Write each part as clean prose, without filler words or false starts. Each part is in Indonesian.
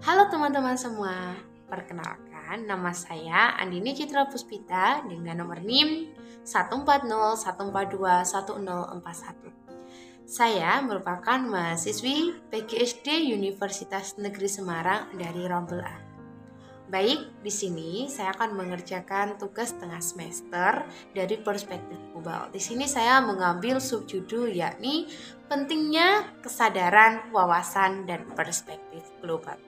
Halo teman-teman semua, perkenalkan nama saya Andini Citra Puspita dengan nomor NIM 14014211041. Saya merupakan mahasiswi PGSD Universitas Negeri Semarang dari Rombel A. Baik, di sini saya akan mengerjakan tugas tengah semester dari perspektif global. Di sini saya mengambil subjudul yakni pentingnya kesadaran, wawasan, dan perspektif global.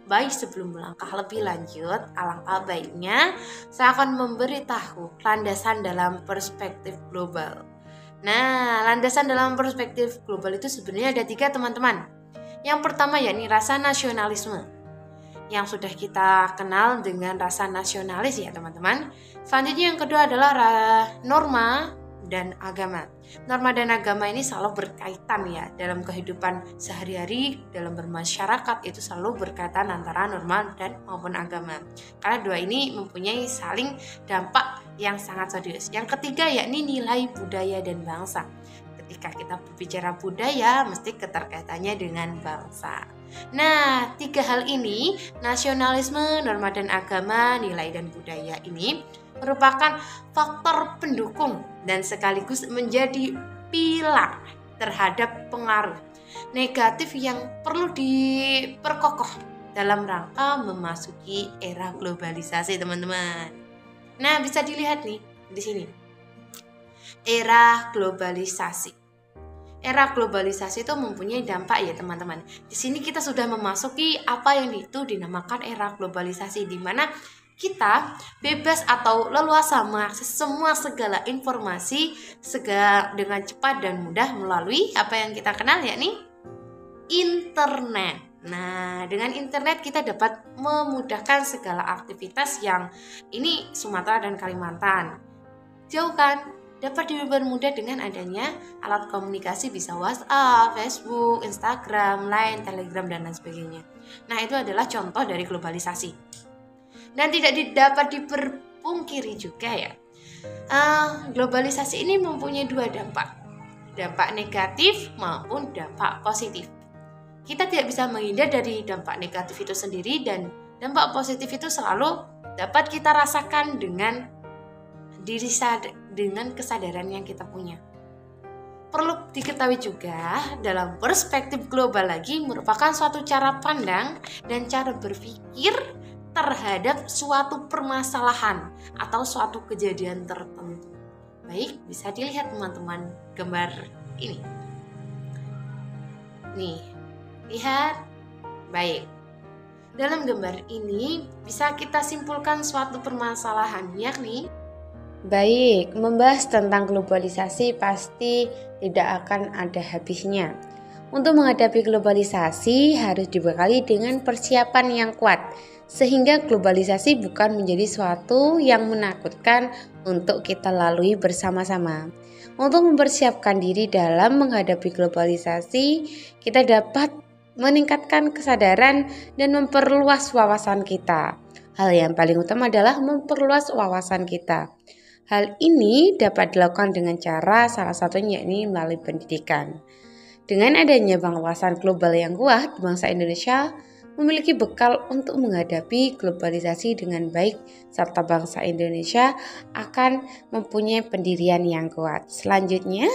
Baik, sebelum melangkah lebih lanjut, alangkah baiknya saya akan memberitahu landasan dalam perspektif global. Nah, landasan dalam perspektif global itu sebenarnya ada 3, teman-teman. Yang pertama yakni rasa nasionalisme, yang sudah kita kenal dengan rasa nasionalis ya teman-teman. Selanjutnya yang kedua adalah norma dan agama. Norma dan agama ini selalu berkaitan ya dalam kehidupan sehari-hari, dalam bermasyarakat itu selalu berkaitan antara norma dan maupun agama. Karena dua ini mempunyai saling dampak yang sangat serius. Yang ketiga yakni nilai budaya dan bangsa. Ketika kita berbicara budaya, mesti keterkaitannya dengan bangsa. Nah, 3 hal ini, nasionalisme, norma dan agama, nilai dan budaya ini merupakan faktor pendukung dan sekaligus menjadi pilar terhadap pengaruh negatif yang perlu diperkokoh dalam rangka memasuki era globalisasi, teman-teman. Nah, bisa dilihat nih di sini. Era globalisasi. Era globalisasi itu mempunyai dampak ya teman-teman. Di sini kita sudah memasuki apa yang itu dinamakan era globalisasi, di mana kita bebas atau leluasa mengakses semua segala informasi dengan cepat dan mudah melalui apa yang kita kenal yakni internet. Nah, dengan internet kita dapat memudahkan segala aktivitas yang ini Sumatera dan Kalimantan. Jauh kan? Dapat dipermudah dengan adanya alat komunikasi bisa WhatsApp, Facebook, Instagram, Line, Telegram, dan lain sebagainya. Nah, itu adalah contoh dari globalisasi. Dan tidak dapat diperpungkiri juga ya, globalisasi ini mempunyai 2 dampak. Dampak negatif maupun dampak positif. Kita tidak bisa menghindar dari dampak negatif itu sendiri, dan dampak positif itu selalu dapat kita rasakan dengan dengan kesadaran yang kita punya. Perlu diketahui juga, dalam perspektif global lagi merupakan suatu cara pandang dan cara berpikir terhadap suatu permasalahan atau suatu kejadian tertentu. Baik, bisa dilihat teman-teman gambar ini. Nih, lihat. Baik. Dalam gambar ini bisa kita simpulkan suatu permasalahan yakni Baik, membahas tentang globalisasi pasti tidak akan ada habisnya. Untuk menghadapi globalisasi harus dibekali dengan persiapan yang kuat, sehingga globalisasi bukan menjadi suatu yang menakutkan untuk kita lalui bersama-sama. Untuk mempersiapkan diri dalam menghadapi globalisasi, kita dapat meningkatkan kesadaran dan memperluas wawasan kita. Hal yang paling utama adalah memperluas wawasan kita. Hal ini dapat dilakukan dengan cara salah satunya yakni melalui pendidikan. Dengan adanya wawasan global yang kuat, bangsa Indonesia memiliki bekal untuk menghadapi globalisasi dengan baik, serta bangsa Indonesia akan mempunyai pendirian yang kuat. Selanjutnya,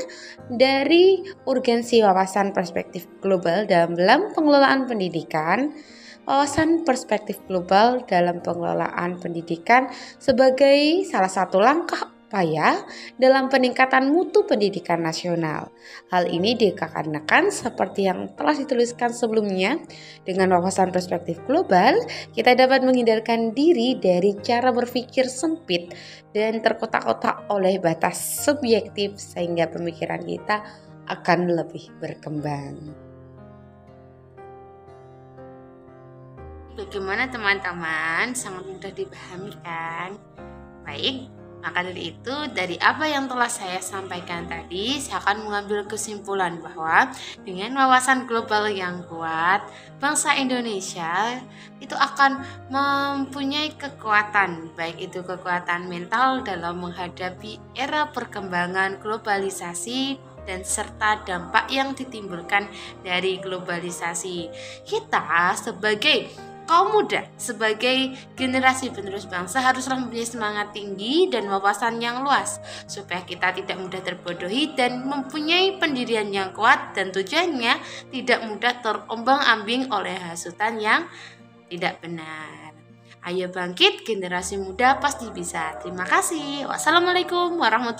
dari urgensi wawasan perspektif global dalam pengelolaan pendidikan, wawasan perspektif global dalam pengelolaan pendidikan sebagai salah satu langkah upaya dalam peningkatan mutu pendidikan nasional. Hal ini dikarenakan seperti yang telah dituliskan sebelumnya, dengan wawasan perspektif global, kita dapat menghindarkan diri dari cara berpikir sempit dan terkotak-kotak oleh batas subjektif, sehingga pemikiran kita akan lebih berkembang. Bagaimana teman-teman? Sangat mudah dipahami kan? Baik, maka dari itu dari apa yang telah saya sampaikan tadi, saya akan mengambil kesimpulan bahwa dengan wawasan global yang kuat, bangsa Indonesia itu akan mempunyai kekuatan, baik itu kekuatan mental dalam menghadapi era perkembangan globalisasi dan serta dampak yang ditimbulkan dari globalisasi. Kita sebagai Kaum muda sebagai generasi penerus bangsa haruslah mempunyai semangat tinggi dan wawasan yang luas supaya kita tidak mudah terbodohi dan mempunyai pendirian yang kuat, dan tujuannya tidak mudah terombang-ambing oleh hasutan yang tidak benar. Ayo bangkit, generasi muda pasti bisa. Terima kasih. Wassalamualaikum warahmatullahi wabarakatuh.